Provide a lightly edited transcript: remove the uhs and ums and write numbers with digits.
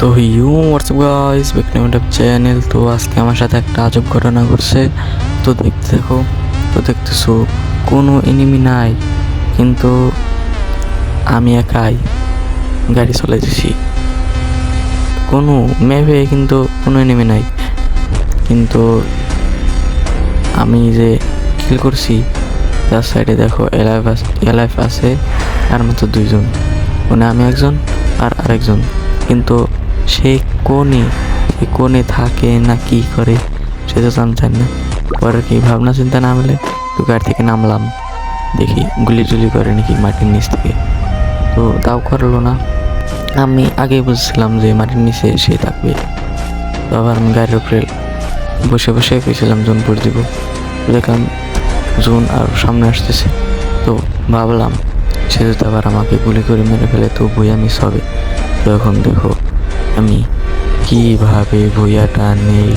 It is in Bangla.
তো WhatsApp guys, back to my channel. তো আজকে আমার সাথে একটা আজব ঘটনা ঘটছে। তো দেখতেছো কোনো এনিমি নাই, কিন্তু আমি একাই গাড়ি চালাইতেছি। কোনো ম্যাপে কিন্তু কোনো এনিমি নাই, কিন্তু আমি যে কিল করছি তার সাইডে দেখো এলাইভ আছে আর মাত্র দুইজন, মানে আমি একজন আর আরেকজন। কিন্তু সে কোণে থাকে না কি করে সেটা জানতে না। পরে কি ভাবনা চিন্তা না হলে একটু গাড়ি থেকে নামলাম, দেখি গুলি টুলি করে নাকি মাটির নিচ থেকে। তো তাও করলো না। আমি আগেই বুঝছিলাম যে মাটির নিচে সে থাকবে। তো আবার আমি গাড়ির উপরে বসে গেছিলাম জোন করে দিব। দেখলাম জোন আর সামনে আসতেছে। তো ভাবলাম সে যদি আবার আমাকে গুলি করে মেরে ফেলে তো ভুইয়া মিস হবে। তো এখন দেখো আমি কিভাবে ভুইয়াটা নেই।